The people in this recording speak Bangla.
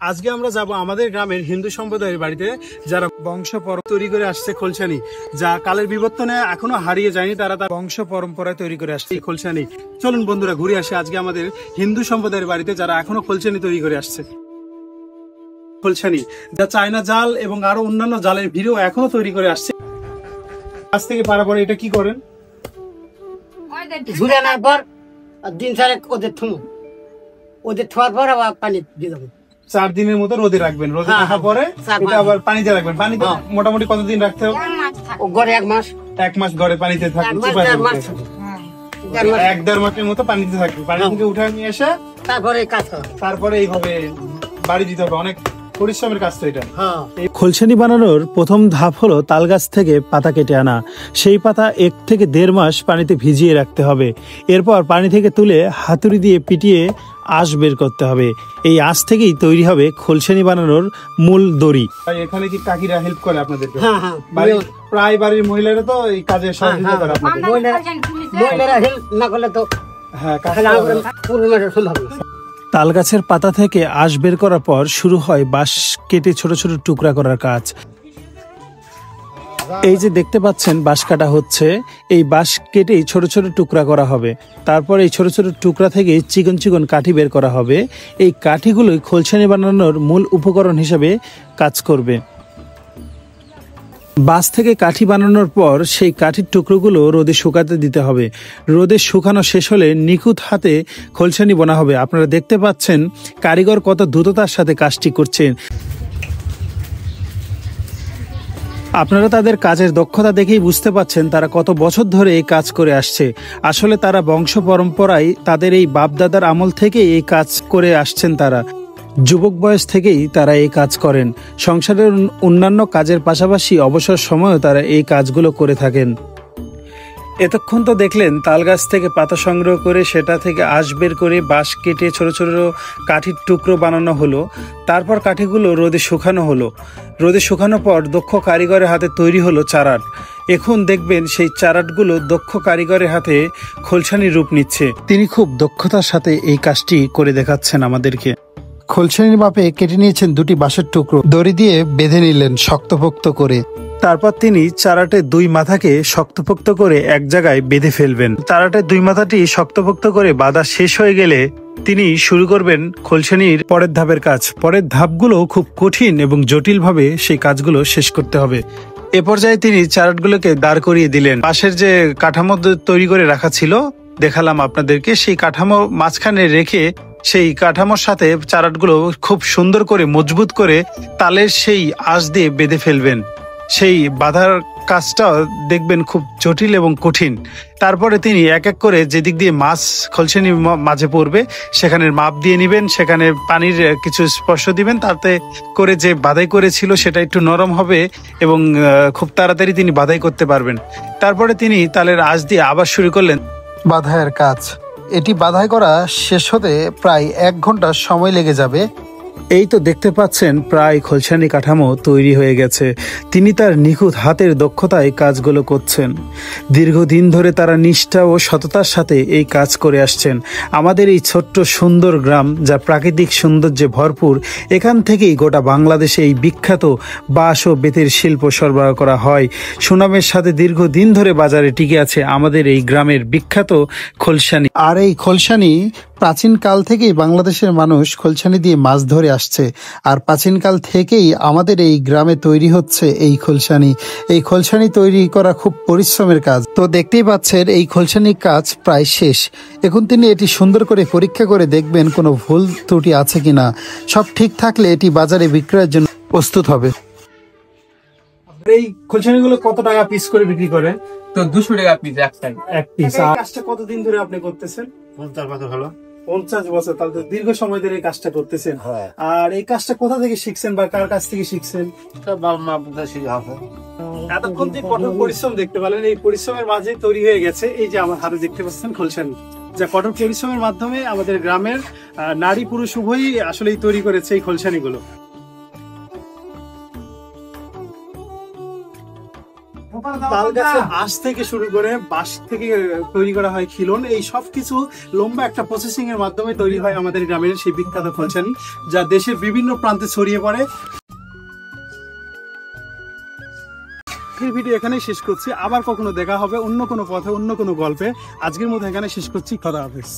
আজকে আমরা যাব আমাদের গ্রামের হিন্দু সম্প্রদায়ের বাড়িতে, যারা বংশ পরম্পরা তৈরি করে আসছে খোলসানি, যা কালের বিবর্তনে এখনো হারিয়ে যায়নি। তারা তার বংশ পরম্পরায় তৈরি করে আসছে এই খোলসানি। চলুন বন্ধুরা ঘুরে আসে আজকে আমাদের হিন্দু সম্প্রদায়ের বাড়িতে, যারা এখনো খোলসানি তৈরি করে আসছে। খোলসানি যা চায়না জাল এবং আরো অন্যান্য জালের ভিড়ও এখনো তৈরি করে আসছে। আজ থেকে পারা পরে এটা কি করেন? ঝুলে আনার পর দিন চারেক ওদের থোয়ার পর আবার পানি দিয়ে দেবো। 4 দিনের মতো রোদে রাখবেন। রোদে রাখার পরে এটা আবার পানিতে রাখবেন। পানিতে মোটামুটি কতদিন রাখতে হবে? গড়ে 1 মাস। 1 মাস গড়ে পানিতে থাকবে। 1-1.5 মাসের মতো পানিতে থাকবে। পানি থেকে উঠে নিয়ে এসে তারপরে কাজ হবে। তারপরে এইভাবে বাড়ি দিতে হবে। অনেক পরিশ্রমের কাজ তো এটা। খোলসানি বানানোর প্রথম ধাপ হলো তাল গাছ থেকে পাতা কেটে আনা। সেই পাতা 1 থেকে 1.5 মাস পানিতে ভিজিয়ে রাখতে হবে। এরপর পানি থেকে তুলে হাতুড়ি দিয়ে পিটিয়ে আঁশ বের করতে হবে। এই আঁশ থেকেই তৈরি হবে খোলসানি বানানোর মূল দড়ি। এখানে কি কাকিরা হেল্প করে আপনাদেরকে? হ্যাঁ। প্রায় বাড়ির মহিলারা তো এই কাজে সহযোগিতা করে আপনাদের। মহিলারা হেল্প না করলে তো সম্ভব না। তাল গাছের পাতা থেকে আঁশ বের করার পর শুরু হয় বাঁশ কেটে ছোট ছোট টুকরা করার কাজ। এই যে দেখতে পাচ্ছেন বাঁশ কাটা হচ্ছে, এই বাঁশ কেটেই ছোট ছোট টুকরা করা হবে। তারপর এই ছোট ছোট টুকরা থেকে চিকন চিকন কাঠি বের করা হবে। এই কাঠিগুলোই খোলসানি বানানোর মূল উপকরণ হিসেবে কাজ করবে। বাঁশ থেকে কাঠি বানানোর পর সেই কাঠির টুকরোগুলো রোদে শুকাতে দিতে হবে। রোদে শুকানো শেষ হলে নিখুঁত হাতে খোলসানি বোনা হবে। আপনারা দেখতে পাচ্ছেন কারিগর কত দ্রুততার সাথে কাজটি করছেন। আপনারা তাদের কাজের দক্ষতা দেখেই বুঝতে পাচ্ছেন তারা কত বছর ধরে এই কাজ করে আসছে। আসলে তারা বংশ পরম্পরায় তাদের এই বাপদাদার আমল থেকে এই কাজ করে আসছেন। তারা যুবক বয়স থেকেই তারা এই কাজ করেন। সংসারের অন্যান্য কাজের পাশাপাশি অবসর সময়ও তারা এই কাজগুলো করে থাকেন। এতক্ষণ তো দেখলেন তাল গাছ থেকে পাতা সংগ্রহ করে সেটা থেকে আঁশ বের করে বাঁশ কেটে ছোট ছোট কাঠির টুকরো বানানো হলো। তারপর কাঠিগুলো রোদে শুকানো হলো। রোদে শুকানোর পর দক্ষ কারিগরের হাতে তৈরি হলো চারাট। এখন দেখবেন সেই চারাটগুলো দক্ষ কারিগরের হাতে খোলসানির রূপ নিচ্ছে। তিনি খুব দক্ষতার সাথে এই কাজটি করে দেখাচ্ছেন আমাদেরকে। খোলসানির মাপে কেটে নিয়েছেন 2টি বাঁশের টুকরো, দড়ি দিয়ে বেঁধে নিলেন শক্তপোক্ত করে। তারপর তিনি চারাটের 2 মাথাকে শক্তপোক্ত করে এক জায়গায় বেঁধে ফেলবেন। চারাটের 2 মাথাটি শক্তপোক্ত করে বাঁধা শেষ হয়ে গেলে তিনি শুরু করবেন খোলসানির পরের ধাপের কাজ। পরের ধাপগুলো খুব কঠিন এবং জটিলভাবে সেই কাজগুলো শেষ করতে হবে। এ পর্যায়ে তিনি চারাটগুলোকে দাঁড় করিয়ে দিলেন। পাশের যে কাঠামো তৈরি করে রাখা ছিল দেখালাম আপনাদেরকে, সেই কাঠামো মাঝখানে রেখে সেই কাঠামোর সাথে চারাটগুলো খুব সুন্দর করে মজবুত করে তালের সেই আঁশ দিয়ে বেঁধে ফেলবেন। সেই বাঁধার কাজটা দেখবেন খুব জটিল এবং কঠিন। তারপরে তিনি এক এক করে যেদিক দিয়ে মাছ খোলসানি মাঝে পড়বে সেখানের মাপ দিয়ে নেবেন, সেখানে পানির কিছু স্পর্শ দিবেন, তাতে করে যে বাঁধাই করেছিল সেটা একটু নরম হবে এবং খুব তাড়াতাড়ি তিনি বাঁধাই করতে পারবেন। তারপরে তিনি তালের আঁশ দিয়ে আবার শুরু করলেন বাঁধাইয়ের কাজ। এটি বাঁধাই করা শেষ হতে প্রায় 1 ঘন্টা সময় লেগে যাবে। এই তো দেখতে পাচ্ছেন প্রায় খোলসানি কাঠামো তৈরি হয়ে গেছে। তিনি তার নিখুঁত হাতের দক্ষতায় কাজগুলো করছেন। দীর্ঘদিন ধরে তারা নিষ্ঠা ও সততার সাথে এই কাজ করে আসছেন। আমাদের এই ছোট্ট সুন্দর গ্রাম, যা প্রাকৃতিক সৌন্দর্যে ভরপুর, এখান থেকেই গোটা বাংলাদেশে এই বিখ্যাত বাঁশ ও বেতের শিল্প সরবরাহ করা হয়। সুনামের সাথে দীর্ঘদিন ধরে বাজারে টিকে আছে আমাদের এই গ্রামের বিখ্যাত খোলসানি। আর এই খোলসানি প্রাচীনকাল থেকেই বাংলাদেশের মানুষ খোলসানি দিয়ে মাছ ধরে আসছে। আর প্রাচীনকাল থেকেই আমাদের এই গ্রামে তৈরি হচ্ছে এই খোলসানি। এই খোলসানি তৈরি করা খুব পরিশ্রমের কাজ। তো দেখতেই পাচ্ছেন এই খোলসানির কাজ প্রায় শেষ। এখন তিনি এটি সুন্দর করে পরীক্ষা করে দেখবেন কোনো ভুল ত্রুটি আছে কিনা। সব ঠিক থাকলে এটি বাজারে বিক্রয়ের জন্য প্রস্তুত হবে। এই খোলসানিগুলো কত টাকা পিস করে বিক্রি করেন? তো 200 টাকা পিস এক পিস। কাজটা কতদিন ধরে আপনি করতেছেন? 50 বছর হলো। 50 বছর, তাহলে তো দীর্ঘ সময় ধরে এই কাজটা করতেছেন। আর এই কাজটা কোথা থেকে শিখছেন বা কার কাছ থেকে শিখছেন? এতক্ষণ যে কঠোর পরিশ্রম দেখতে পেলেন, এই পরিশ্রমের মাঝে তৈরি হয়ে গেছে এই যে আমার হাতে দেখতে পাচ্ছেন খোলসানি, যা কঠোর পরিশ্রমের মাধ্যমে আমাদের গ্রামের নারী পুরুষ উভয়ই আসলে তৈরি করেছে এই খোলসানিগুলো। তাল গাছের আঁশ থেকে শুরু করে বাঁশ থেকে তৈরি করা হয় খিলন, এই সব কিছু লম্বা একটা প্রসেসিং এর মাধ্যমে তৈরি হয় আমাদের গ্রামের সেই বিখ্যাত খোলসানি, যা দেশের বিভিন্ন প্রান্তে ছড়িয়ে পড়ে। এই ভিডিও এখানেই শেষ করছি, আবার কখনো দেখা হবে অন্য কোনো পথে অন্য কোনো গল্পে। আজকের মতো এখানে শেষ করছি, খোদা হাফেজ।